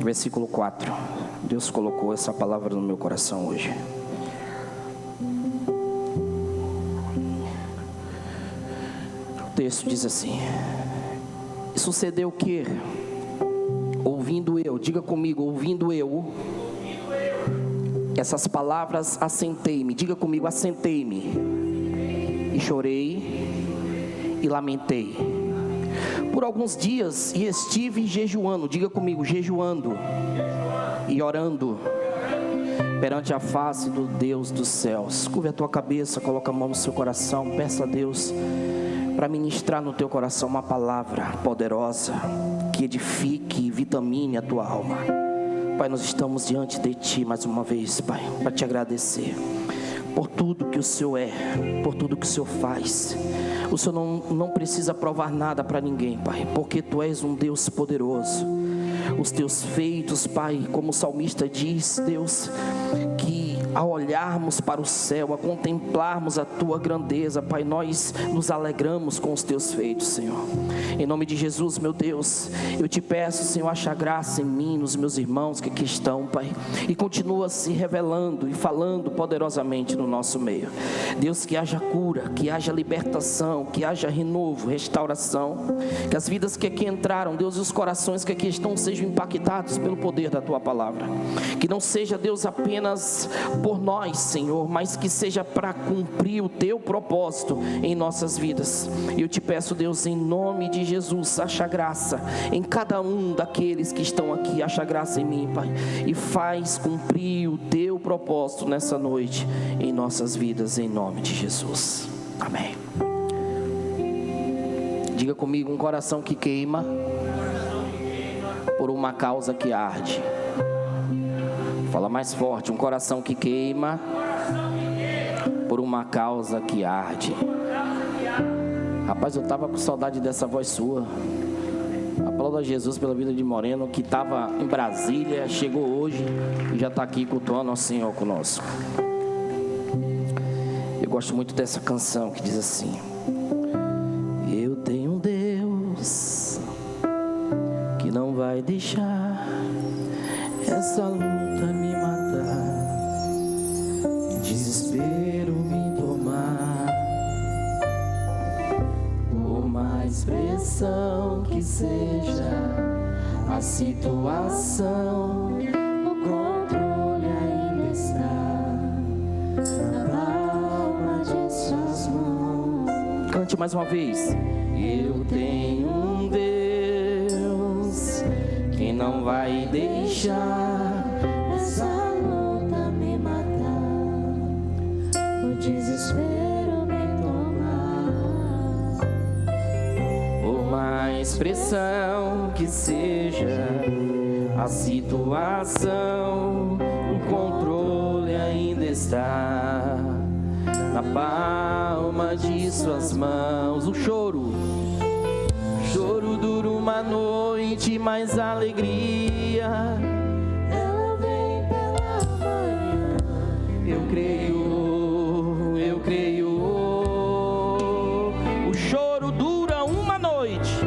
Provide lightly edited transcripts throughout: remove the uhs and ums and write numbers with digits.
versículo 4. Deus colocou essa palavra no meu coração hoje. O texto diz assim: e sucedeu que, ouvindo eu, diga comigo, ouvindo eu essas palavras, assentei-me, diga comigo, assentei-me, e chorei e lamentei por alguns dias, e estive jejuando, diga comigo, jejuando e orando perante a face do Deus dos céus. Curva a tua cabeça, coloca a mão no seu coração, peça a Deus para ministrar no teu coração uma palavra poderosa, que edifique e vitamine a tua alma. Pai, nós estamos diante de Ti mais uma vez, Pai, para Te agradecer por tudo que o Senhor é, por tudo que o Senhor faz. O Senhor não precisa provar nada para ninguém, Pai, porque Tu és um Deus poderoso. Os Teus feitos, Pai, como o salmista diz, Deus, que ao olharmos para o céu, a contemplarmos a Tua grandeza, Pai, nós nos alegramos com os Teus feitos, Senhor. Em nome de Jesus, meu Deus, eu Te peço, Senhor, acha graça em mim, nos meus irmãos que aqui estão, Pai, e continua se revelando e falando poderosamente no nosso meio. Deus, que haja cura, que haja libertação, que haja renovo, restauração, que as vidas que aqui entraram, Deus, e os corações que aqui estão sejam impactados pelo poder da Tua palavra. Que não seja, Deus, apenas por nós, Senhor, mas que seja para cumprir o Teu propósito em nossas vidas. E eu Te peço, Deus, em nome de Jesus, acha graça em cada um daqueles que estão aqui, acha graça em mim, Pai, e faz cumprir o Teu propósito nessa noite em nossas vidas, em nome de Jesus. Amém. Diga comigo, um coração que queima por uma causa que arde. Fala mais forte, um coração que queima por uma causa que arde. Rapaz, eu estava com saudade dessa voz sua. Aplauda Jesus pela vida de Moreno, que estava em Brasília, chegou hoje e já está aqui cultuando ao Senhor conosco. Eu gosto muito dessa canção que diz assim: eu tenho um Deus que não vai deixar essa luta me matar, desespero me tomar. Por mais pressão que seja a situação, o controle ainda está na palma de suas mãos. Cante mais uma vez. Eu tenho um Deus que não vai deixar essa luta me matar, o desespero me tomar. Por mais pressão que seja a situação, o controle ainda está na palma de suas mãos. O choro dura uma noite, mas a alegria ela vem pela manhã. Eu creio. O choro dura uma noite,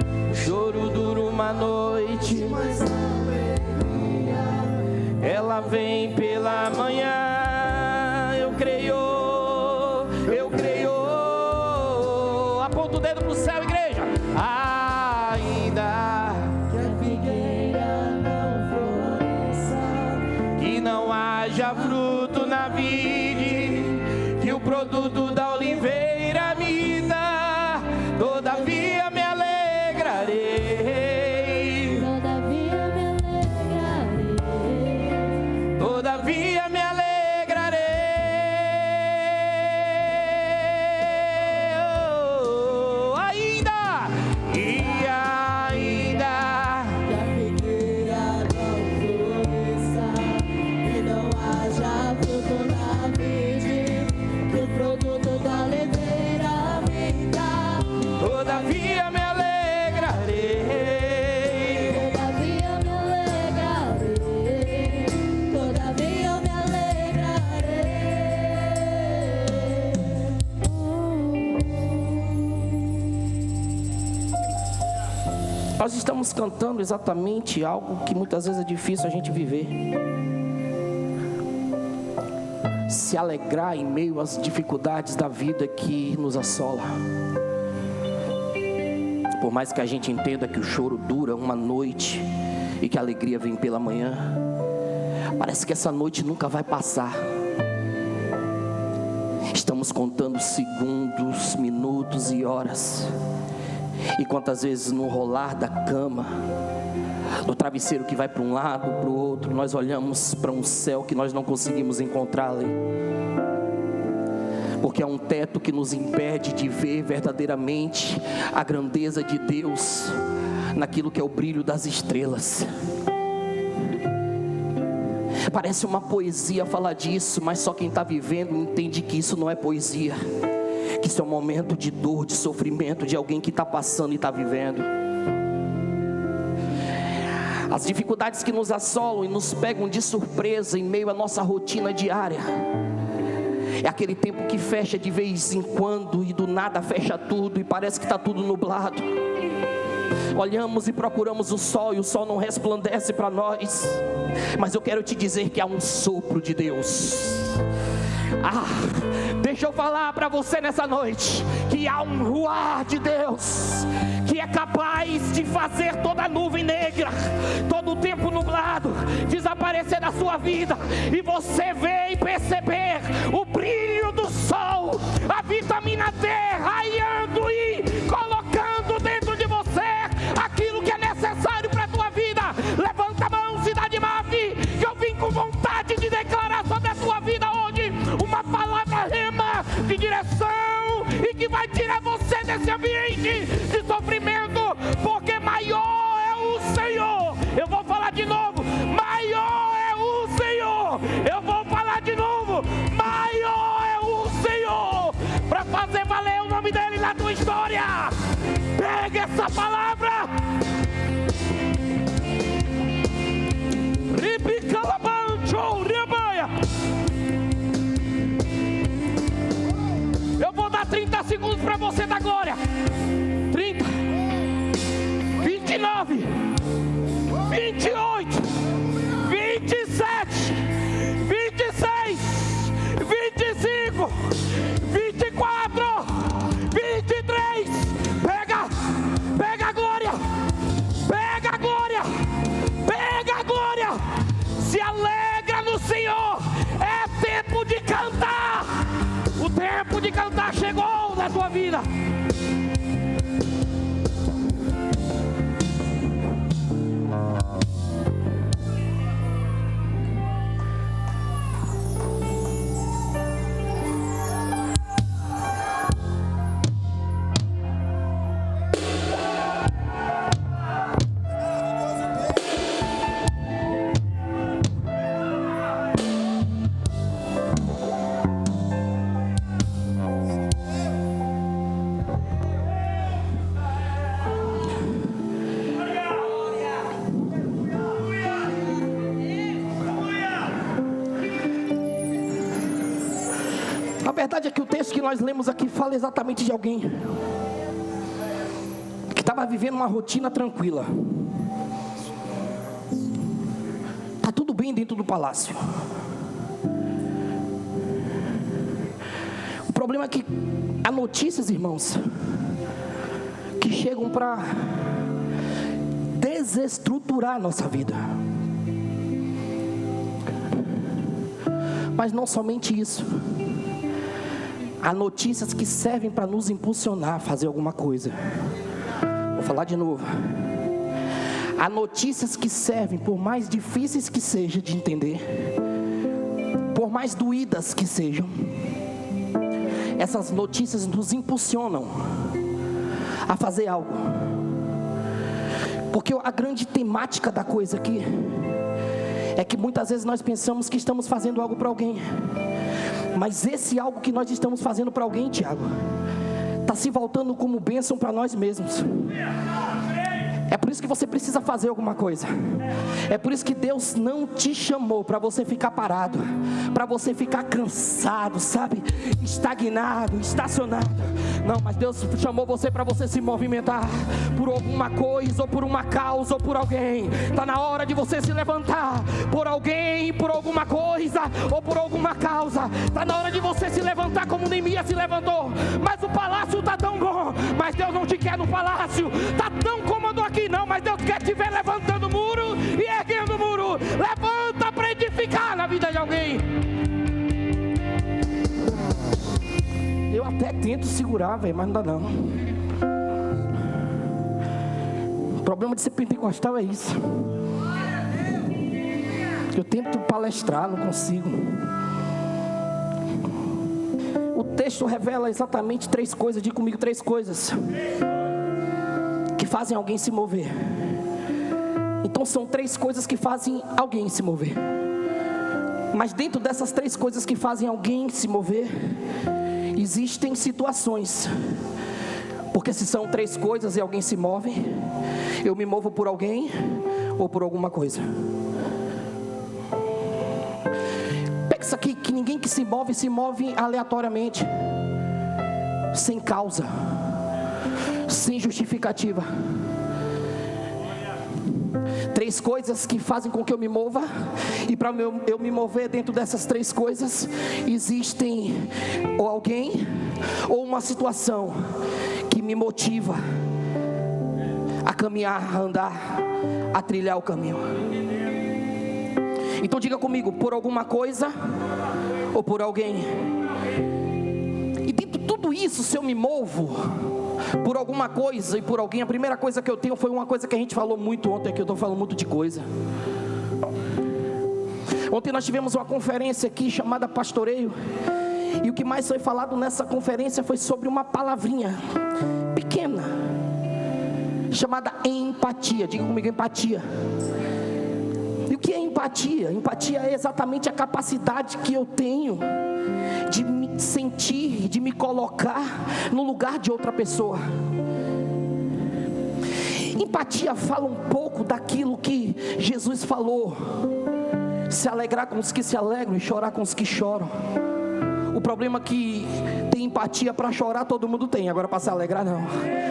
mas a alegria ela vem pela manhã. Eu creio. Aponta o dedo pro céu, igreja. Ainda que a figueira não floresça, que não haja fruto na vide, que o produto da oliveira me dá, todavia me alegrarei, todavia me alegrarei, oh, ainda que a figueira não floresça, que não haja fruto na vide, que o produto Nós estamos cantando exatamente algo que muitas vezes é difícil a gente viver. Se alegrar em meio às dificuldades da vida que nos assola. Por mais que a gente entenda que o choro dura uma noite e que a alegria vem pela manhã, parece que essa noite nunca vai passar. Estamos contando segundos, minutos e horas. E quantas vezes no rolar da cama, do travesseiro que vai para um lado, para o outro, nós olhamos para um céu que nós não conseguimos encontrar ali. Porque é um teto que nos impede de ver verdadeiramente a grandeza de Deus naquilo que é o brilho das estrelas. Parece uma poesia falar disso, mas só quem está vivendo entende que isso não é poesia, que isso é um momento de dor, de sofrimento, de alguém que está passando e está vivendo. As dificuldades que nos assolam e nos pegam de surpresa em meio à nossa rotina diária, é aquele tempo que fecha de vez em quando e do nada fecha tudo e parece que está tudo nublado. Olhamos e procuramos o sol e o sol não resplandece para nós. Mas eu quero te dizer que há um sopro de Deus. Deixa eu falar para você nessa noite que há um ruar de Deus que é capaz de fazer toda a nuvem negra, todo o tempo nublado desaparecer da sua vida e você ver e perceber o brilho do sol, a vitamina D raiando e colocando dentro de você aquilo que é necessário para a tua vida. Levanta a mão, cidade Mave, que eu vim com vontade de declarar sobre a tua vida hoje uma palavra rema de direção e que vai tirar você desse ambiente de sofrimento, porque maior é o Senhor. Eu vou falar de novo, maior é o Senhor. Eu vou falar de novo, maior é o Senhor, para fazer valer o nome dele na tua história. Pega essa palavra. Eu vou dar 30 segundos para você dar glória. 30, 29, 28, 27, 26, 25, 24, 23. Pega a glória. Pega a glória. Pega a glória. Se alegra no Senhor. É tempo de cantar. O tempo de cantar chegou na tua vida. A verdade é que o texto que nós lemos aqui fala exatamente de alguém que estava vivendo uma rotina tranquila. Está tudo bem dentro do palácio. O problema é que há notícias, irmãos, que chegam para desestruturar a nossa vida. Mas não somente isso. Há notícias que servem para nos impulsionar a fazer alguma coisa. Vou falar de novo. Há notícias que servem, por mais difíceis que sejam de entender, por mais doídas que sejam, essas notícias nos impulsionam a fazer algo. Porque a grande temática da coisa aqui é que muitas vezes nós pensamos que estamos fazendo algo para alguém, mas esse algo que nós estamos fazendo para alguém, Tiago, está se voltando como bênção para nós mesmos. É por isso que você precisa fazer alguma coisa. É por isso que Deus não te chamou para você ficar parado, para você ficar cansado, sabe? Estagnado, estacionado. Não, mas Deus chamou você para você se movimentar por alguma coisa, ou por uma causa, ou por alguém. Está na hora de você se levantar por alguém, por alguma coisa, ou por alguma causa. Está na hora de você se levantar como Neemias se levantou. Mas o palácio está tão bom, mas Deus não te quer no palácio. Está tão cômodo aqui não, mas Deus quer te ver levantando o muro e erguendo o muro. Levanta para edificar na vida de alguém. Eu até tento segurar, velho, mas não dá não. O problema de ser pentecostal é isso. Eu tento palestrar, não consigo. O texto revela exatamente 3 coisas. Diga comigo 3 coisas que fazem alguém se mover. Então são 3 coisas que fazem alguém se mover. Mas dentro dessas 3 coisas que fazem alguém se mover, existem situações. Porque se são 3 coisas e alguém se move, eu me movo por alguém ou por alguma coisa. Pega isso aqui, que ninguém que se move aleatoriamente, sem causa, sem justificativa. 3 coisas que fazem com que eu me mova. E para eu me mover dentro dessas 3 coisas, existem ou alguém ou uma situação que me motiva a caminhar, a andar, a trilhar o caminho. Então diga comigo, por alguma coisa ou por alguém. E dentro de tudo isso, se eu me movo por alguma coisa e por alguém, a primeira coisa que eu tenho foi uma coisa que a gente falou muito ontem aqui. Eu estou falando muito de coisa. Ontem nós tivemos uma conferência aqui chamada Pastoreio, e o que mais foi falado nessa conferência foi sobre uma palavrinha pequena chamada empatia. Diga comigo, empatia. E o que é empatia? Empatia é exatamente a capacidade que eu tenho de me sentir, de me colocar no lugar de outra pessoa. Empatia fala um pouco daquilo que Jesus falou: se alegrar com os que se alegram e chorar com os que choram. O problema é que tem empatia para chorar, todo mundo tem. Agora para se alegrar não,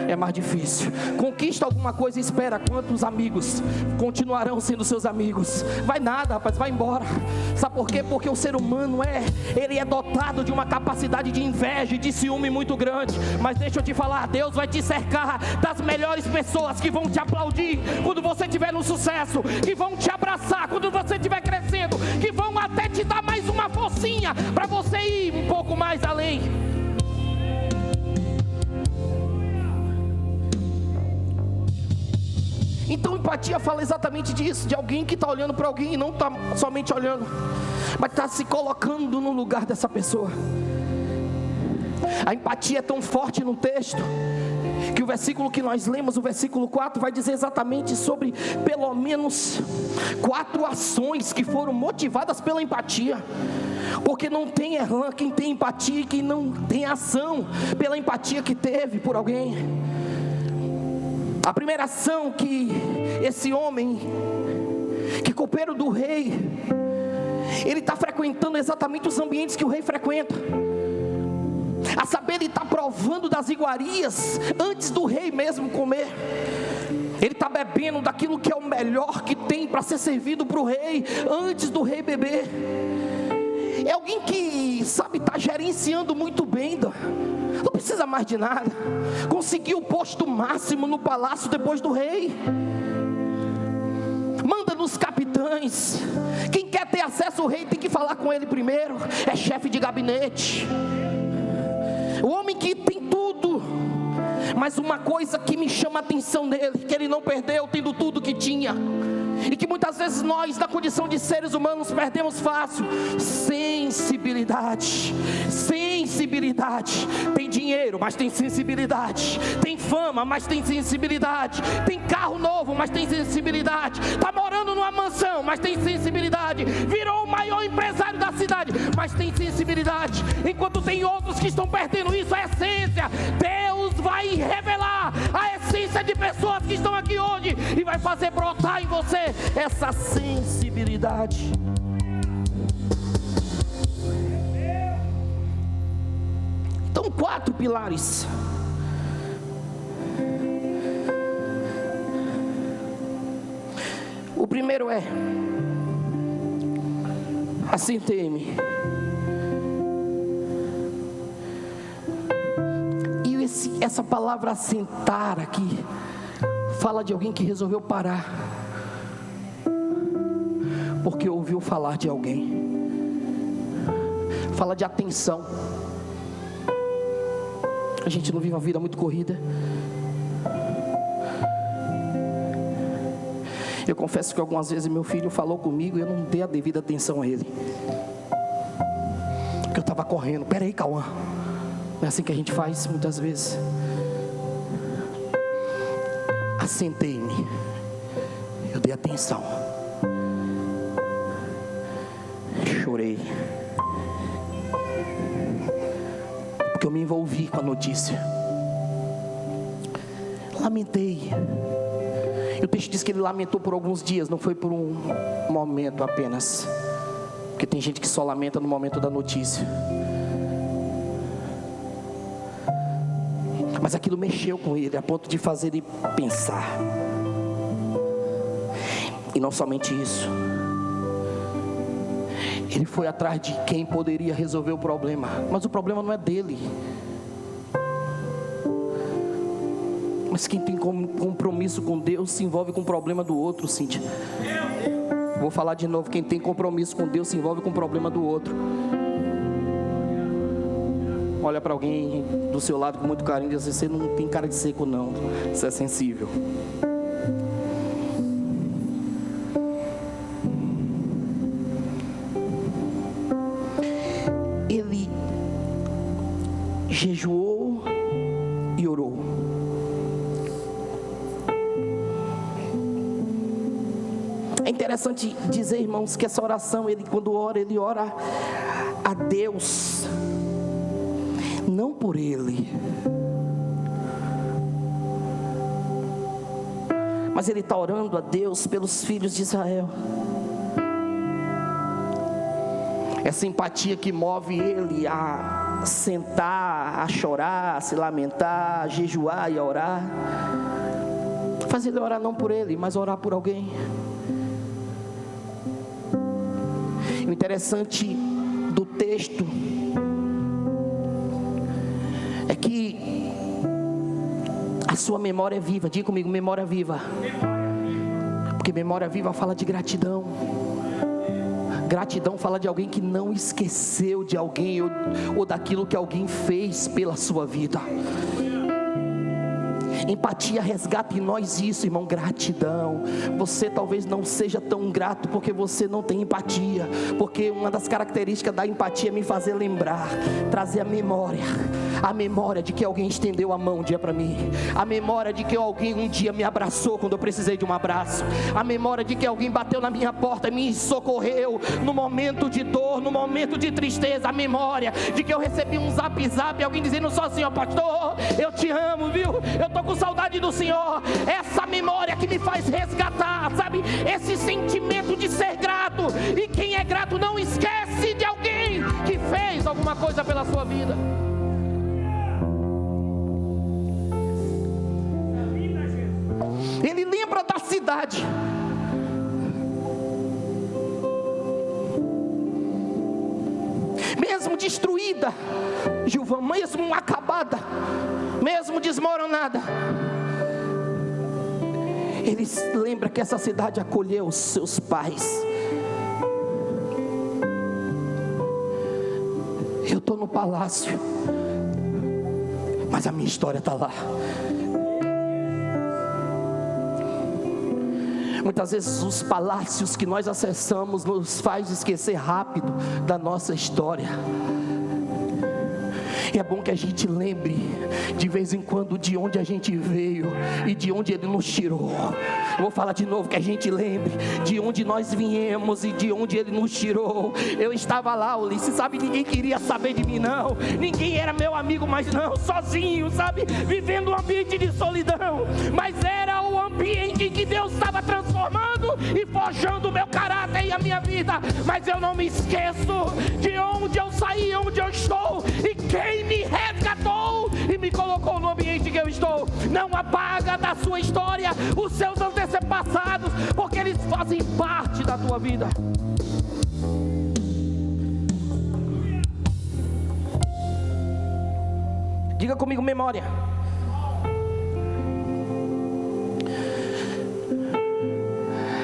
é mais difícil. Conquista alguma coisa e espera. Quantos amigos continuarão sendo seus amigos? Vai nada, rapaz, vai embora. Sabe por quê? Porque o ser humano ele é dotado de uma capacidade de inveja e de ciúme muito grande. Mas deixa eu te falar, Deus vai te cercar das melhores pessoas que vão te aplaudir quando você estiver no sucesso, que vão te abraçar quando você estiver crescendo, que vão até te dar mais uma forcinha para você ir um pouco mais além. Então empatia fala exatamente disso, de alguém que está olhando para alguém e não está somente olhando, mas está se colocando no lugar dessa pessoa. A empatia é tão forte no texto que o versículo que nós lemos, o versículo 4, vai dizer exatamente sobre pelo menos 4 ações que foram motivadas pela empatia. Porque não tem errã quem tem empatia e quem não tem ação pela empatia que teve por alguém. A primeira ação que esse homem, que copeiro do rei, ele está frequentando exatamente os ambientes que o rei frequenta. A saber, ele está provando das iguarias antes do rei mesmo comer. Ele está bebendo daquilo que é o melhor que tem para ser servido para o rei, antes do rei beber. É alguém que sabe, está gerenciando muito bem, não precisa mais de nada. Conseguiu o posto máximo no palácio depois do rei. Manda nos capitães. Quem quer ter acesso ao rei tem que falar com ele primeiro. É chefe de gabinete. O homem que tem tudo. Mas uma coisa que me chama a atenção nele, que ele não perdeu tendo tudo que tinha, e que muitas vezes nós, na condição de seres humanos, perdemos fácil: sensibilidade. Sensibilidade. Tem dinheiro, mas tem sensibilidade. Tem fama, mas tem sensibilidade. Tem carro novo, mas tem sensibilidade. Está morando numa mansão, mas tem sensibilidade. Virou o maior empresário da cidade, mas tem sensibilidade. Enquanto tem outros que estão perdendo isso, a essência, Deus vai revelar a essência de pessoas que estão aqui hoje e vai fazer brotar em você essa sensibilidade. Então, 4 pilares. O primeiro é: assentei-me. E essa palavra assentar aqui fala de alguém que resolveu parar, porque ouviu falar de alguém. Fala de atenção. A gente não vive uma vida muito corrida. Eu confesso que algumas vezes meu filho falou comigo e eu não dei a devida atenção a ele, porque eu estava correndo. Peraí, Cauã, não é assim que a gente faz muitas vezes. Assentei-me, eu dei atenção, chorei, porque eu me envolvi com a notícia, lamentei. E o texto diz que ele lamentou por alguns dias, não foi por um momento apenas, porque tem gente que só lamenta no momento da notícia. Mas aquilo mexeu com ele, a ponto de fazer ele pensar. E não somente isso, ele foi atrás de quem poderia resolver o problema, mas o problema não é dele. Mas quem tem compromisso com Deus se envolve com o problema do outro, Cíntia. Vou falar de novo: quem tem compromisso com Deus se envolve com o problema do outro. Olha para alguém do seu lado com muito carinho e diz assim: você não tem cara de seco não, você é sensível. Ele jejuou e orou. É interessante dizer, irmãos, que essa oração, ele quando ora, ele ora a Deus, não por ele, mas ele está orando a Deus pelos filhos de Israel. Essa empatia que move ele a sentar, a chorar, a se lamentar, a jejuar e a orar, faz ele orar não por ele, mas orar por alguém. O interessante do texto é que a sua memória é viva. Diga comigo: memória viva. Porque memória viva fala de gratidão. Gratidão fala de alguém que não esqueceu de alguém ou daquilo que alguém fez pela sua vida. Empatia resgata em nós isso, irmão, gratidão. Você talvez não seja tão grato porque você não tem empatia, porque uma das características da empatia é me fazer lembrar, trazer a memória de que alguém estendeu a mão um dia para mim, a memória de que alguém um dia me abraçou quando eu precisei de um abraço, a memória de que alguém bateu na minha porta e me socorreu no momento de dor, no momento de tristeza, a memória de que eu recebi um zap e alguém dizendo só assim: ó pastor, eu te amo, viu, eu tô com saudade do Senhor. Essa memória que me faz resgatar, sabe, esse sentimento de ser grato. E quem é grato não esquece de alguém que fez alguma coisa pela sua vida. Ele lembra da cidade. Mesmo destruída, Gilvão, mesmo acabada, mesmo desmoronada, ele lembra que essa cidade acolheu os seus pais. Eu estou no palácio, mas a minha história está lá. Muitas vezes os palácios que nós acessamos nos faz esquecer rápido da nossa história. E é bom que a gente lembre de vez em quando de onde a gente veio e de onde Ele nos tirou. Eu vou falar de novo, que a gente lembre de onde nós viemos e de onde Ele nos tirou. Eu estava lá, Ulisses, sabe, ninguém queria saber de mim não, ninguém era meu amigo, mas não, sozinho, sabe, vivendo um ambiente de solidão, mas era o ambiente que Deus estava transformando e forjando o meu caráter e a minha vida. Mas eu não me esqueço de onde eu saí, onde eu estou e quem me resgatou e me colocou no ambiente que eu estou. Não apaga da sua história os seus antepassados, porque eles fazem parte da tua vida. Diga comigo, memória.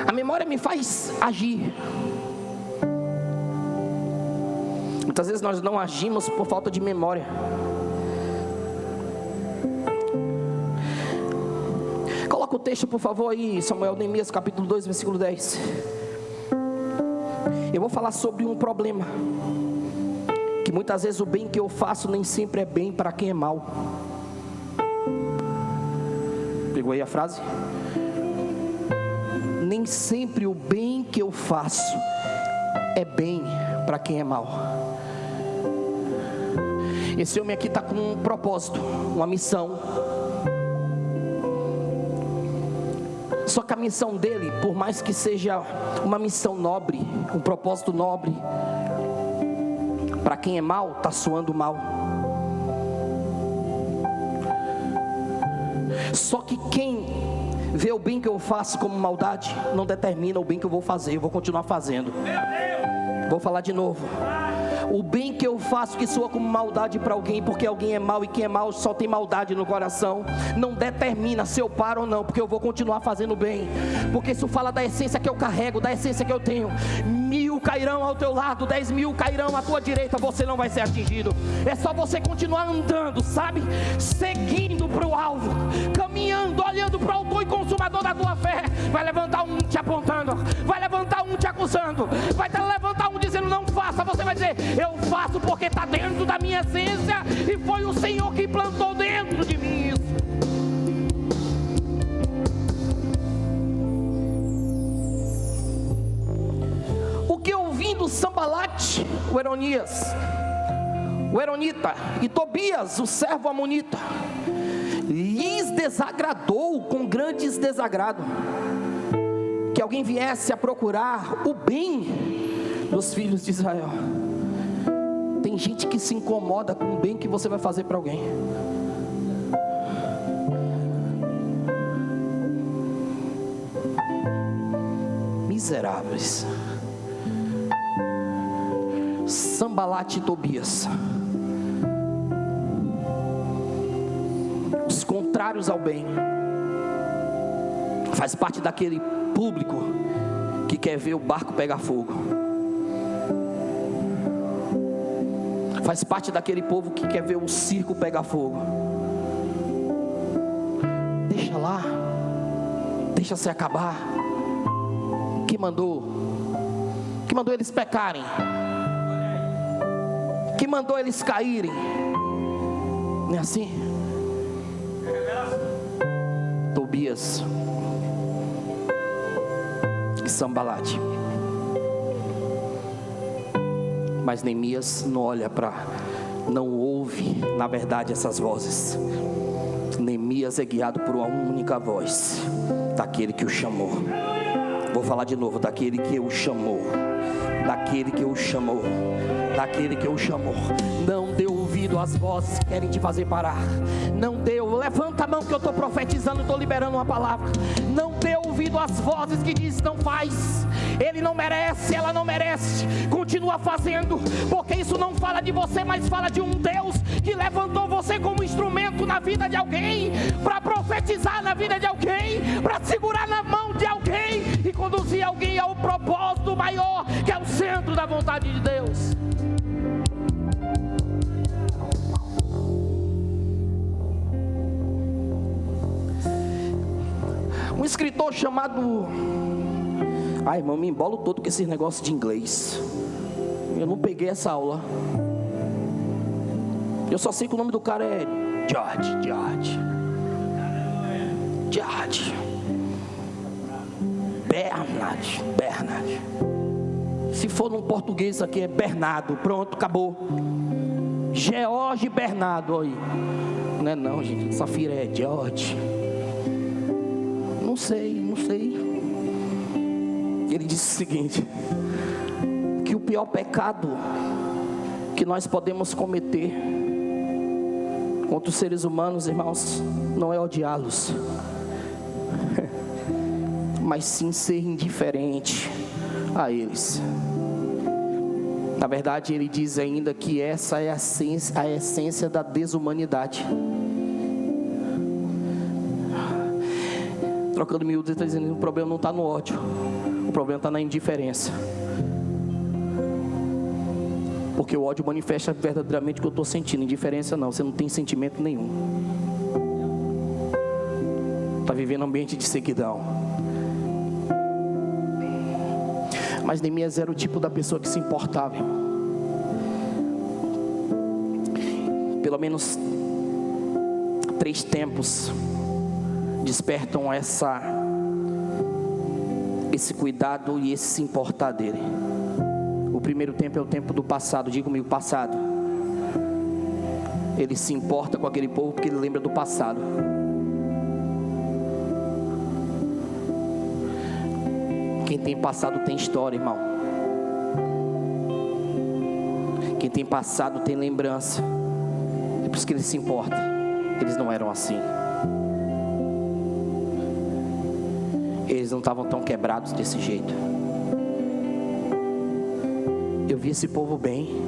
A memória me faz agir. Muitas vezes nós não agimos por falta de memória. Coloca o texto, por favor, aí, Samuel, Neemias, capítulo 2, versículo 10. Eu vou falar sobre um problema, que muitas vezes o bem que eu faço nem sempre é bem para quem é mal. Pegou aí a frase? Nem sempre o bem que eu faço é bem para quem é mal. Esse homem aqui está com um propósito, uma missão. Só que a missão dele, por mais que seja uma missão nobre, um propósito nobre, para quem é mal, está soando mal. Só que quem vê o bem que eu faço como maldade, não determina o bem que eu vou fazer, eu vou continuar fazendo. Vou falar de novo. O bem que eu faço que soa como maldade para alguém, porque alguém é mau e quem é mau só tem maldade no coração, não determina se eu paro ou não, porque eu vou continuar fazendo bem, porque isso fala da essência que eu carrego, da essência que eu tenho. 1000 cairão ao teu lado, 10.000 cairão à tua direita, você não vai ser atingido. É só você continuar andando, sabe, seguindo para o alvo, caminhando, olhando para o autor e consumador da tua fé. Vai levantar um te apontando, vai levantar um te acusando, vai levantar um dizendo não faça, você vai dizer eu faço porque está dentro da minha essência e foi o Senhor que plantou dentro de mim isso. O que eu vim do Sambalate, o Eronias, o Eronita, e Tobias, o servo amonita, lhes desagradou com grandes desagrado que alguém viesse a procurar o bem dos filhos de Israel. Tem gente que se incomoda com o bem que você vai fazer para alguém. Miseráveis. Sambalate e Tobias, os contrários ao bem. Faz parte daquele público que quer ver o barco pegar fogo. Faz parte daquele povo que quer ver o circo pegar fogo. Deixa lá, deixa se acabar. Quem mandou eles pecarem? Quem mandou eles caírem? Não é assim? Tobias e Sambalate. Mas Neemias não olha não ouve, na verdade, essas vozes. Neemias é guiado por uma única voz, daquele que o chamou. Vou falar de novo, daquele que o chamou. Daquele que o chamou. Daquele que o chamou. Não dê ouvido às vozes que querem te fazer parar. Não dê, levanta a mão que eu estou profetizando, estou liberando uma palavra. Não dê ouvido às vozes que dizem não faz, ele não merece, ela não merece. Continua fazendo, porque isso não fala de você, mas fala de um Deus que levantou você como instrumento na vida de alguém, para profetizar na vida de alguém, para segurar na mão de alguém e conduzir alguém ao propósito maior, que é o centro da vontade de Deus. Um escritor chamado... Ai, irmão, me embolo todo com esses negócios de inglês. Eu não peguei essa aula. Eu só sei que o nome do cara é George. Bernard. Se for num português aqui é Bernardo. Pronto, acabou. George Bernardo aí. Não é não, gente. Safira é George. Não sei. Ele disse o seguinte: que o pior pecado que nós podemos cometer contra os seres humanos, irmãos, não é odiá-los, mas sim ser indiferente a eles. Na verdade, ele diz ainda que essa é a essência da desumanidade. Trocando miúdos, ele está dizendo que o problema não está no ódio, o problema está na indiferença. Porque o ódio manifesta verdadeiramente o que eu estou sentindo. Indiferença não, você não tem sentimento nenhum. Está vivendo um ambiente de sequidão. Mas Neemias era o tipo da pessoa que se importava, irmão. Pelo menos 3 tempos despertam esse cuidado e esse se importar dele. O primeiro tempo é o tempo do passado. Diga comigo, passado. Ele se importa com aquele povo porque ele lembra do passado. Quem tem passado tem história, irmão. Quem tem passado tem lembrança. É por isso que ele se importa. Eles não eram assim. Eles não estavam tão quebrados desse jeito. Eu vi esse povo bem.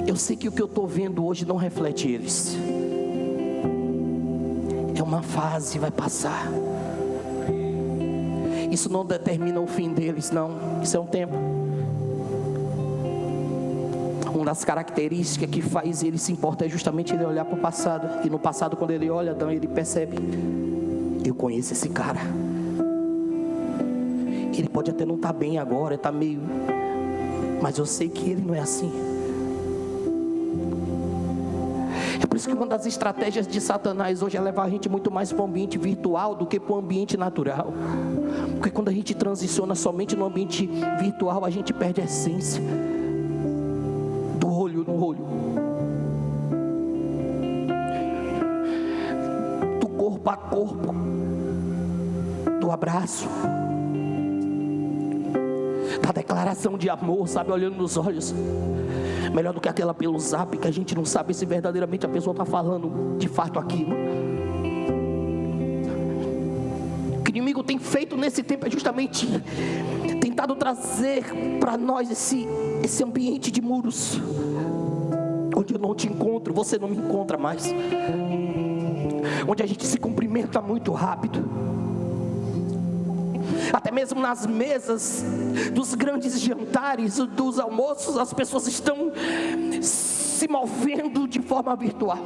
Eu sei que o que eu estou vendo hoje não reflete eles. É uma fase, vai passar. Isso não determina o fim deles, não. Isso é um tempo. Uma das características que faz ele se importar é justamente ele olhar para o passado. E no passado, quando ele olha, então ele percebe: eu conheço esse cara. Ele pode até não estar bem agora, está meio... mas eu sei que ele não é assim. É por isso que uma das estratégias de Satanás hoje é levar a gente muito mais para o ambiente virtual do que para o ambiente natural. Porque quando a gente transiciona somente no ambiente virtual, a gente perde a essência do olho no olho, do corpo a corpo, do abraço, da declaração de amor, sabe, olhando nos olhos. Melhor do que aquela pelo zap, que a gente não sabe se verdadeiramente a pessoa está falando de fato aquilo. O que o inimigo tem feito nesse tempo é justamente tentado trazer para nós esse ambiente de muros, onde eu não te encontro, você não me encontra mais, onde a gente se cumprimenta muito rápido. Até mesmo nas mesas dos grandes jantares, dos almoços, as pessoas estão se movendo de forma virtual.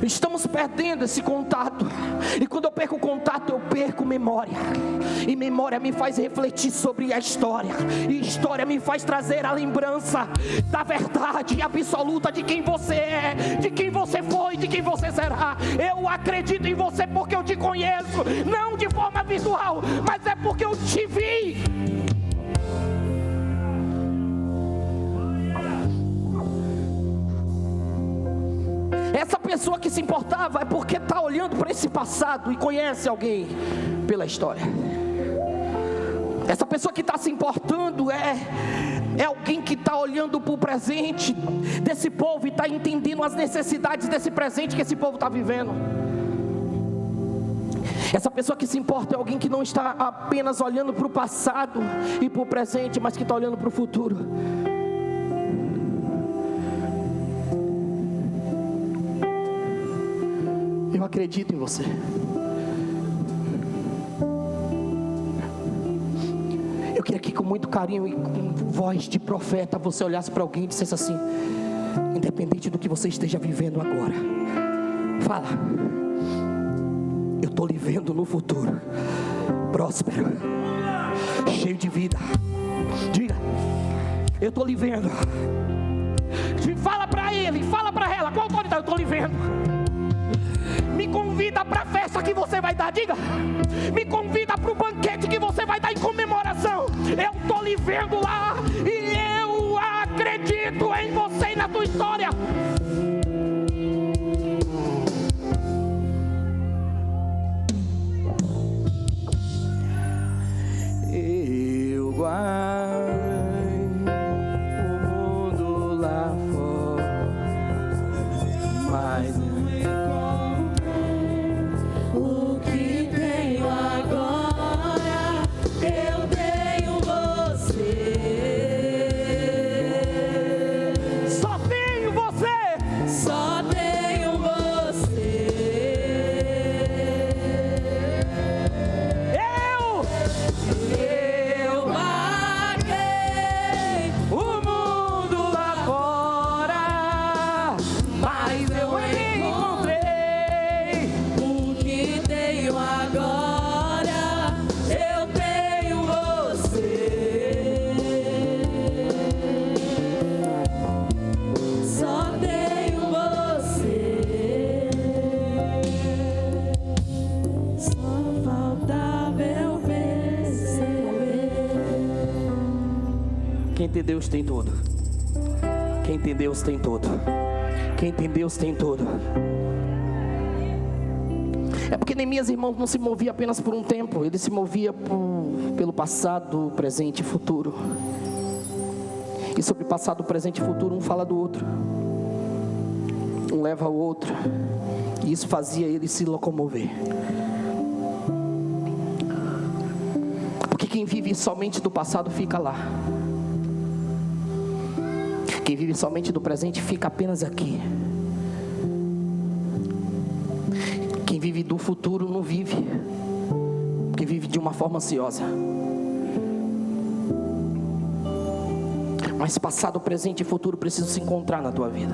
Estamos perdendo esse contato. E quando eu perco o contato, eu perco memória. E memória me faz refletir sobre a história. E história me faz trazer a lembrança da verdade absoluta de quem você é, de quem você foi, de quem você será. Eu acredito em você porque eu te conheço, não de forma virtual, mas é porque eu te vi. Essa pessoa que se importava é porque está olhando para esse passado e conhece alguém pela história. Essa pessoa que está se importando é alguém que está olhando para o presente desse povo e está entendendo as necessidades desse presente que esse povo está vivendo. Essa pessoa que se importa é alguém que não está apenas olhando para o passado e para o presente, mas que está olhando para o futuro. Eu acredito em você. Eu queria que com muito carinho e com voz de profeta você olhasse para alguém e dissesse assim: independente do que você esteja vivendo agora, fala: eu estou lhe vendo no futuro, próspero, cheio de vida. Diga: Eu estou lhe vendo. Fala para ele, fala para ela, qual autoridade? Eu estou lhe vendo. Me convida para a festa que você vai dar, diga. Me convida para o banquete que você vai dar em comemoração. Eu estou lhe vendo lá e eu acredito em você e na tua história. Eu guardo o mundo lá fora, mas o que tenho agora, eu tenho você. só tenho você. Só tenho você. Eu marquei O mundo lá fora, mas eu encontrei. o que tenho agora, eu tenho você. Só tenho você. Só faltava eu perceber. Quem tem Deus tem tudo. Quem tem Deus tem tudo. Quem tem Deus tem tudo. É porque Neemias, irmãos, não se movia apenas por um tempo. Ele se movia pelo passado, presente e futuro. E sobre passado, presente e futuro, um fala do outro. Um leva ao outro. E isso fazia ele se locomover. Porque quem vive somente do passado fica lá. Quem vive somente do presente fica apenas aqui. Quem vive do futuro não vive. Quem vive de uma forma ansiosa. Mas passado, presente e futuro precisam se encontrar na tua vida,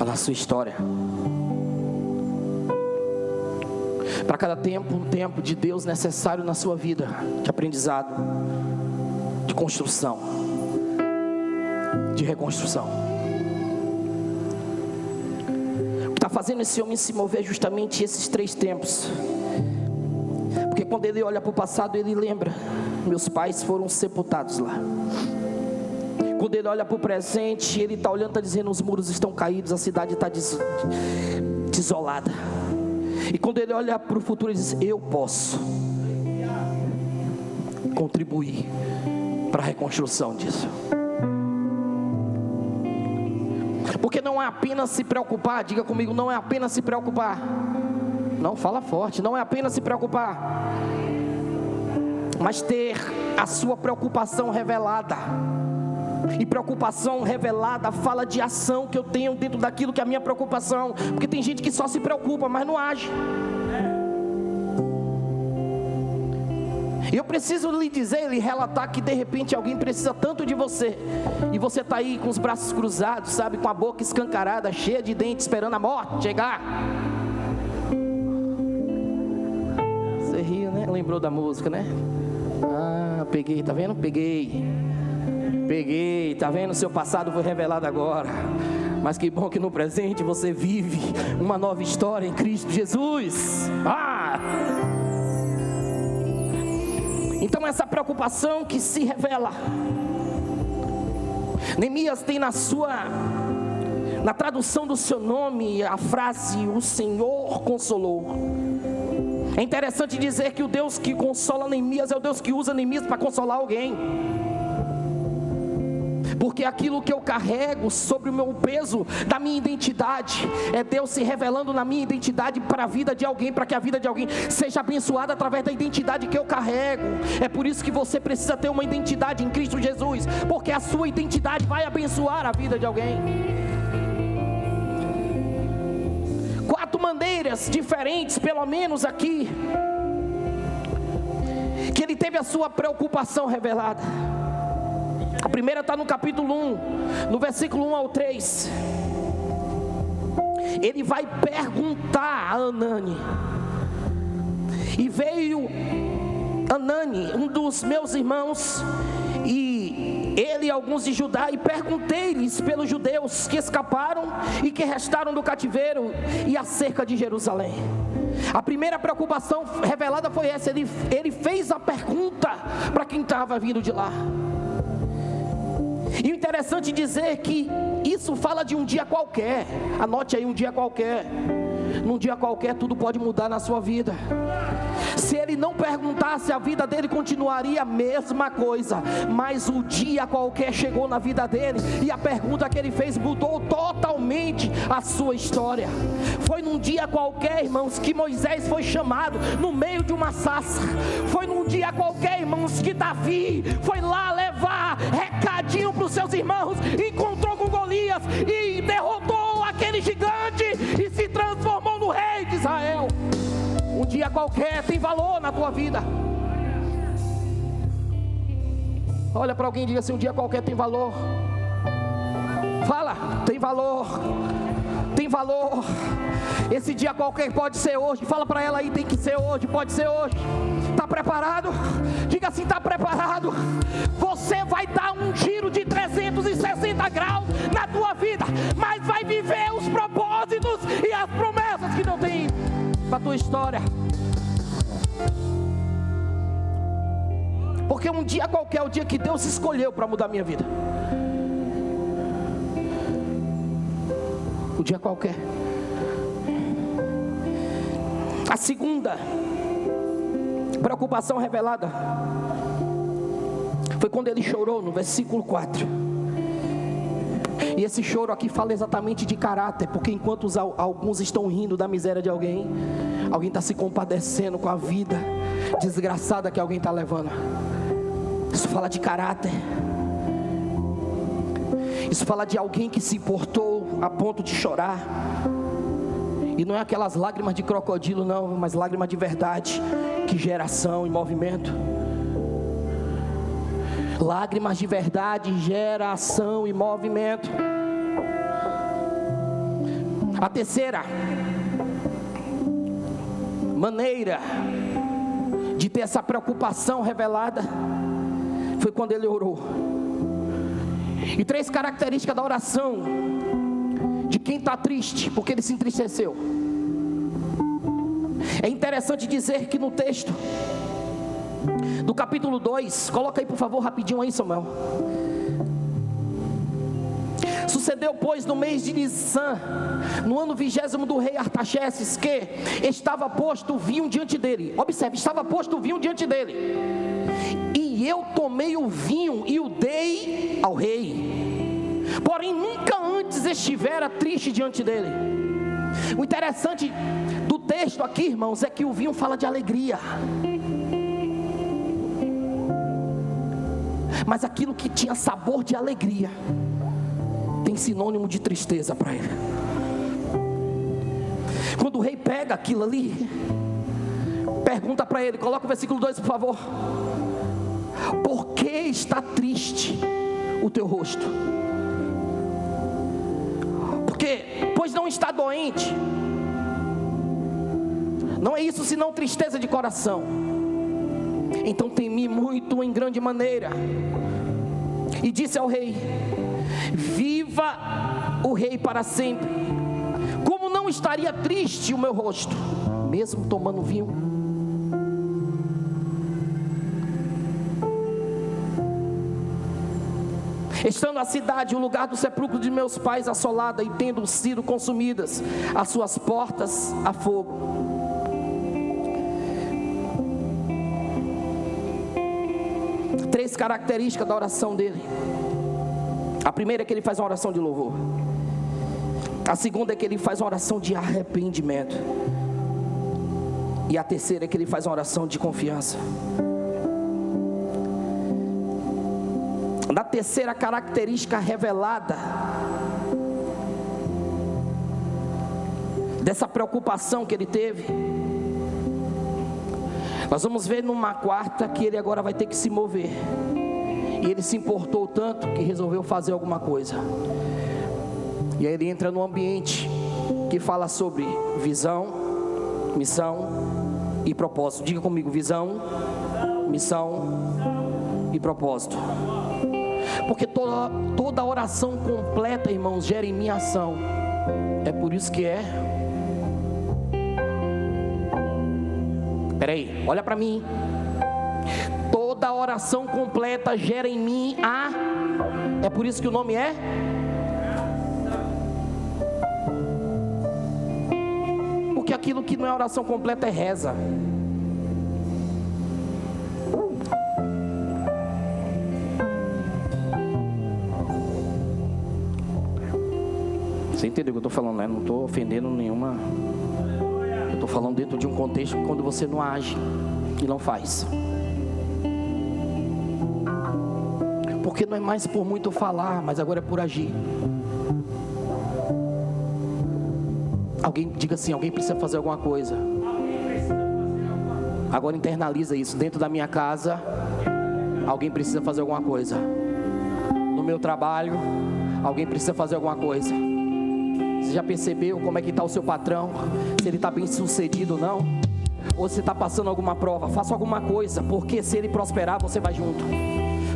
na sua história. Para cada tempo, um tempo de Deus necessário na sua vida, de aprendizado, de construção, de reconstrução. O que está fazendo esse homem se mover é justamente esses 3 tempos. Porque quando ele olha para o passado, ele lembra: meus pais foram sepultados lá. Quando ele olha para o presente, ele está olhando, está dizendo: os muros estão caídos, a cidade está desolada. E quando ele olha para o futuro, ele diz: eu posso contribuir para a reconstrução disso. Porque não é apenas se preocupar, diga comigo, não é apenas se preocupar. Não, fala forte, não é apenas se preocupar, mas ter a sua preocupação revelada. E preocupação revelada fala de ação que eu tenho dentro daquilo que é a minha preocupação. Porque tem gente que só se preocupa, mas não age. E eu preciso lhe dizer, lhe relatar que de repente alguém precisa tanto de você, e você está aí com os braços cruzados, sabe, com a boca escancarada, cheia de dentes, esperando a morte chegar. Você riu, né? Lembrou da música, né? Ah, peguei, tá vendo? Peguei, tá vendo? Seu passado foi revelado agora. Mas que bom que no presente você vive uma nova história em Cristo Jesus. Então essa preocupação que se revela, Neemias tem na tradução do seu nome a frase: o Senhor consolou. É interessante dizer que o Deus que consola Neemias é o Deus que usa Neemias para consolar alguém. Porque aquilo que eu carrego sobre o meu peso da minha identidade é Deus se revelando na minha identidade para a vida de alguém, para que a vida de alguém seja abençoada através da identidade que eu carrego. É por isso que você precisa ter uma identidade em Cristo Jesus, porque a sua identidade vai abençoar a vida de alguém. 4 maneiras diferentes, pelo menos aqui, que ele teve a sua preocupação revelada. A primeira está no capítulo 1, no versículo 1 ao 3. Ele vai perguntar a Anani. E veio Anani, um dos meus irmãos, e ele e alguns de Judá, e perguntei-lhes pelos judeus que escaparam e que restaram do cativeiro e acerca de Jerusalém. A primeira preocupação revelada foi essa. Ele fez a pergunta para quem estava vindo de lá. E o interessante dizer que isso fala de um dia qualquer. Anote aí, um dia qualquer. Num dia qualquer tudo pode mudar na sua vida. Se ele não perguntasse, a vida dele continuaria a mesma coisa. Mas o dia qualquer chegou na vida dele, e a pergunta que ele fez mudou totalmente a sua história. Foi num dia qualquer, irmãos, que Moisés foi chamado no meio de uma sarça. Foi num dia qualquer, irmãos, que Davi foi lá levar recadinho para os seus irmãos, encontrou com Golias e derrotou aquele gigante e se transformou no rei de Israel. Um dia qualquer tem valor na tua vida. Olha para alguém e diga assim: um dia qualquer tem valor. Fala, tem valor. Tem valor. Esse dia qualquer pode ser hoje. Fala para ela aí, tem que ser hoje, pode ser hoje. Está preparado? Diga assim: está preparado? Você vai dar um giro de 360 graus na tua vida, mas vai viver os propósitos e as promessas que Deus tem para a tua história. Porque um dia qualquer é o dia que Deus escolheu para mudar a minha vida. Um dia qualquer. A segunda preocupação revelada foi quando ele chorou, no versículo 4. E esse choro aqui fala exatamente de caráter, porque enquanto alguns estão rindo da miséria de alguém, alguém está se compadecendo com a vida desgraçada que alguém está levando. Isso fala de caráter. Isso fala de alguém que se importou a ponto de chorar. E não é aquelas lágrimas de crocodilo não, mas lágrimas de verdade, que gera ação e movimento. Lágrimas de verdade gera ação e movimento. A terceira maneira de ter essa preocupação revelada foi quando ele orou. E 3 características da oração de quem está triste, porque ele se entristeceu. É interessante dizer que no texto do capítulo 2, coloca aí por favor rapidinho aí, Samuel. Sucedeu, pois, no mês de Nissan, no ano 20º do rei Artaxerxes, que estava posto vinho diante dele. Observe, estava posto vinho diante dele. E eu tomei o vinho e o dei ao rei. Porém, nunca antes estivera triste diante dele. O interessante do texto aqui, irmãos, é que o vinho fala de alegria. Mas aquilo que tinha sabor de alegria tem sinônimo de tristeza para ele. Quando o rei pega aquilo ali, pergunta para ele, coloca o versículo 2 por favor: por que está triste o teu rosto? Porque, pois não está doente. Não é isso senão tristeza de coração. Então temi muito em grande maneira, e disse ao rei: viva o rei para sempre. Como não estaria triste o meu rosto, mesmo tomando vinho? Estando a cidade, o lugar do sepulcro de meus pais, assolada, e tendo sido consumidas as suas portas a fogo. Três características da oração dele. A primeira é que ele faz uma oração de louvor. A segunda é que ele faz uma oração de arrependimento. E a terceira é que ele faz uma oração de confiança. Da terceira característica revelada dessa preocupação que ele teve, nós vamos ver numa quarta que ele agora vai ter que se mover. E ele se importou tanto que resolveu fazer alguma coisa. E aí ele entra num ambiente que fala sobre visão, missão e propósito. Diga comigo: visão, missão e propósito. Porque toda oração completa, irmãos, gera em mim ação. É por isso que Peraí, olha para mim. Toda oração completa gera em mim é por isso que o nome porque aquilo que não é oração completa é reza. Você entendeu o que eu estou falando, né? Não estou ofendendo nenhuma. Eu estou falando dentro de um contexto quando você não age e não faz. Porque não é mais por muito falar, mas agora é por agir. Alguém diga assim: alguém precisa fazer alguma coisa. Agora internaliza isso. Dentro da minha casa, alguém precisa fazer alguma coisa. No meu trabalho, alguém precisa fazer alguma coisa. Você já percebeu como é que está o seu patrão? Se ele está bem sucedido ou não? Ou se está passando alguma prova? Faça alguma coisa, porque se ele prosperar, você vai junto.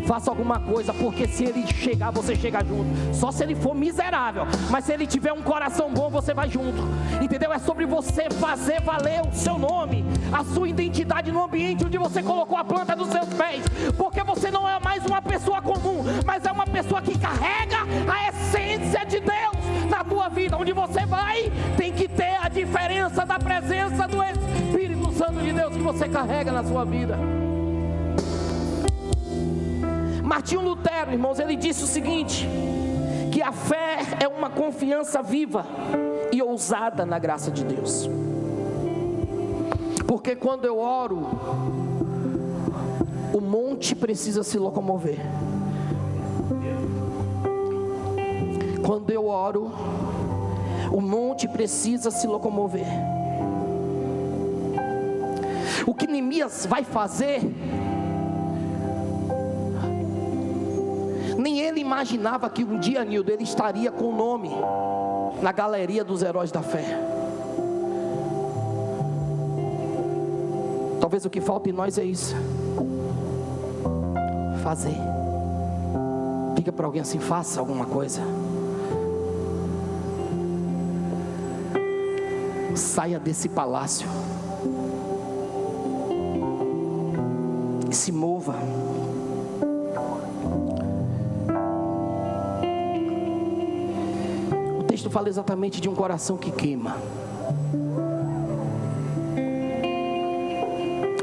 Faça alguma coisa, porque se ele chegar, você chega junto. Só se ele for miserável, mas se ele tiver um coração bom, você vai junto. Entendeu? É sobre você fazer valer o seu nome, a sua identidade no ambiente onde você colocou a planta dos seus pés. Porque você não é mais uma pessoa comum, mas é uma pessoa que carrega a essência de Deus na tua vida. Onde você vai, tem que ter a diferença da presença do Espírito Santo de Deus que você carrega na sua vida. Martinho Lutero, irmãos, ele disse o seguinte: que a fé é uma confiança viva e ousada na graça de Deus. Porque quando eu oro, o monte precisa se locomover. Quando eu oro, o monte precisa se locomover. O que Neemias vai fazer, nem ele imaginava que um dia, Nildo, ele estaria com o nome na galeria dos heróis da fé. Talvez o que falta em nós é isso: fazer. Diga para alguém assim: faça alguma coisa. Saia desse palácio e se mova. O texto fala exatamente de um coração que queima.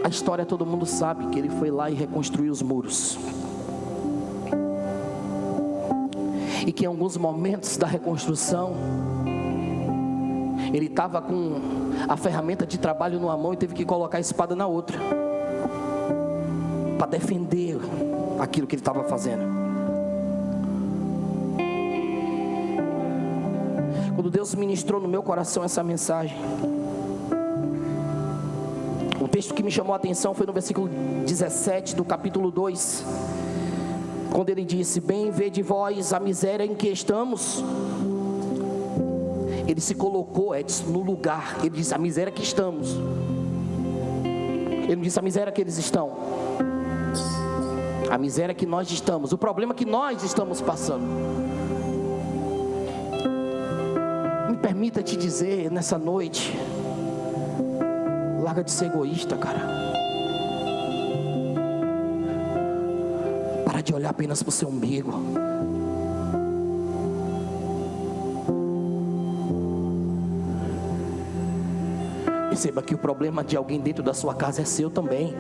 A história todo mundo sabe que ele foi lá e reconstruiu os muros. E que em alguns momentos da reconstrução, ele estava com a ferramenta de trabalho numa mão e teve que colocar a espada na outra, para defender aquilo que ele estava fazendo. Quando Deus ministrou no meu coração essa mensagem, o texto que me chamou a atenção foi no versículo 17 do capítulo 2, quando ele disse: bem vede vós a miséria em que estamos. Ele se colocou, Edson, no lugar. Ele disse: a miséria que estamos. Ele não disse a miséria que eles estão. A miséria que nós estamos. O problema que nós estamos passando. Me permita te dizer nessa noite: larga de ser egoísta, cara. Para de olhar apenas para o seu umbigo. Perceba que o problema de alguém dentro da sua casa é seu também.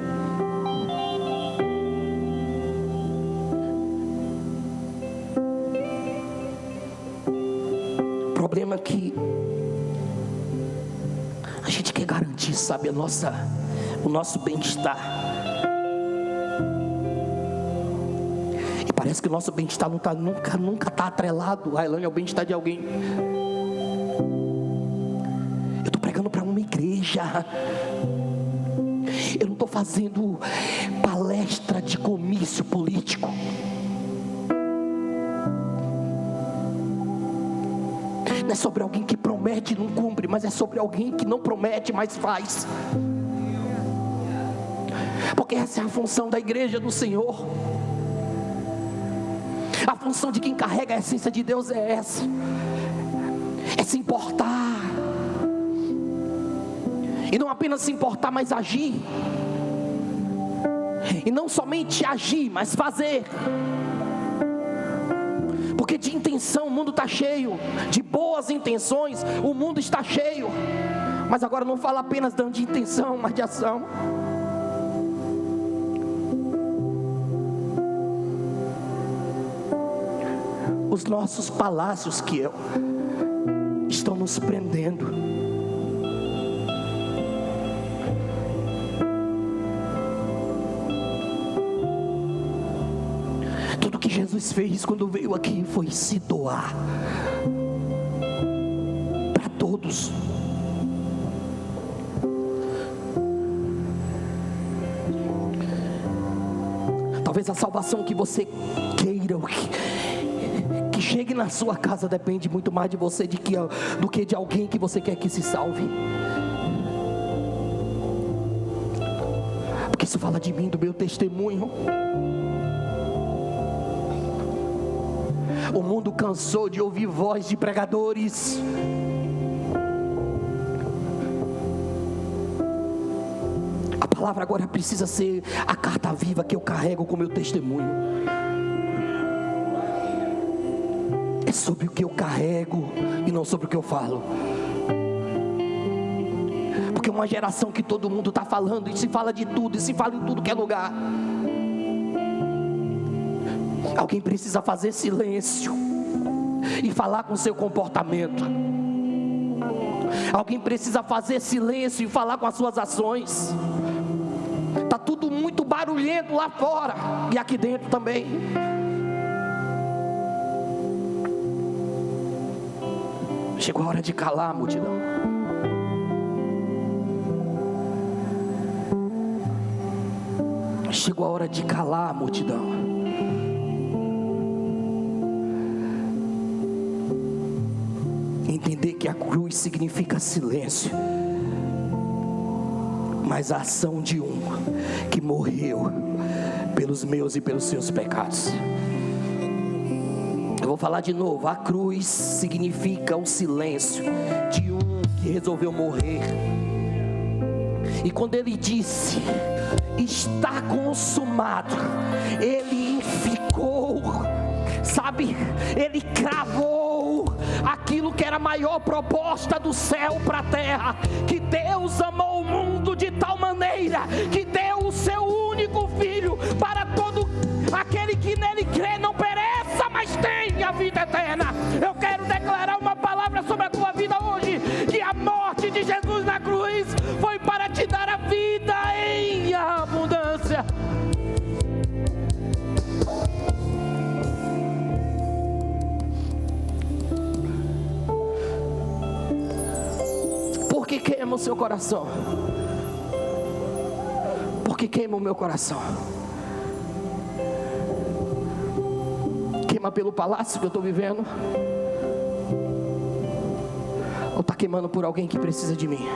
O problema é que a gente quer garantir, sabe, o nosso bem-estar. E parece que o nosso bem-estar nunca está atrelado, Railane, ao bem-estar de alguém. Para uma igreja, eu não estou fazendo palestra de comício político. Não é sobre alguém que promete e não cumpre, mas é sobre alguém que não promete, mas faz. Porque essa é a função da igreja do Senhor. A função de quem carrega a essência de Deus é essa: é se importar. E não apenas se importar, mas agir. E não somente agir, mas fazer. Porque de intenção o mundo está cheio, de boas intenções o mundo está cheio. Mas agora não fala apenas de intenção, mas de ação. Os nossos palácios estão nos prendendo. Tudo que Jesus fez quando veio aqui foi se doar para todos. Talvez a salvação que você queira, que chegue na sua casa, depende muito mais de você do que de alguém que você quer que se salve. Porque isso fala de mim, do meu testemunho. O mundo cansou de ouvir voz de pregadores. A palavra agora precisa ser a carta viva que eu carrego com o meu testemunho. É sobre o que eu carrego e não sobre o que eu falo. Porque uma geração que todo mundo está falando, e se fala de tudo, e se fala em tudo que é lugar. Alguém precisa fazer silêncio e falar com seu comportamento. Alguém precisa fazer silêncio e falar com as suas ações. Está tudo muito barulhento lá fora e aqui dentro também. Chegou a hora de calar a multidão. Chegou a hora de calar a multidão. Entender que a cruz significa silêncio, mas a ação de um que morreu pelos meus e pelos seus pecados. Eu vou falar de novo: a cruz significa o silêncio de um que resolveu morrer. E quando ele disse está consumado, ele ficou, sabe, ele cravou aquilo que era a maior proposta do céu para a terra, que Deus amou o mundo de tal maneira que deu o seu único filho para todo aquele que nele crê não pereça, mas tenha a vida eterna. Eu quero declarar uma palavra sobre a tua vida hoje, que a morte de Jesus na cruz foi para te dar a vida em abundância. Por que queima o seu coração? Por que queima o meu coração? Queima pelo palácio que eu estou vivendo? Ou está queimando por alguém que precisa de mim?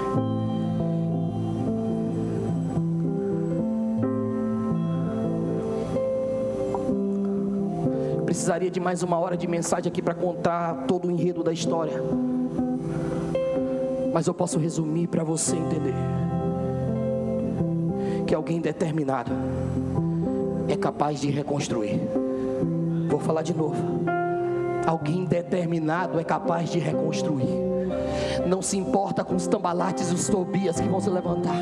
Precisaria de mais uma hora de mensagem aqui para contar todo o enredo da história, mas eu posso resumir para você entender que alguém determinado é capaz de reconstruir. Vou falar de novo: alguém determinado é capaz de reconstruir. Não se importa com os tambalates e os Tobias que vão se levantar.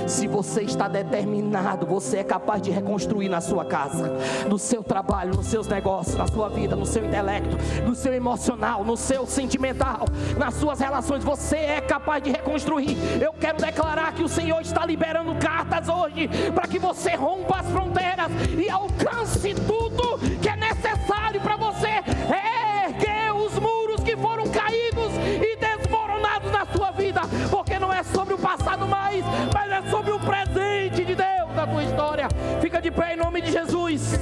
Se você está determinado, você é capaz de reconstruir na sua casa, no seu trabalho, nos seus negócios, na sua vida, no seu intelecto, no seu emocional, no seu sentimental, nas suas relações. Você é capaz de reconstruir. Eu quero declarar que o Senhor está liberando cartas hoje para que você rompa as fronteiras e alcance tudo que é necessário para você erguer os muros que foram caídos e desmoronados na sua vida, porque não é sobre o passado mais, mas é sobre o presente de Deus na tua história. Fica de pé em nome de Jesus.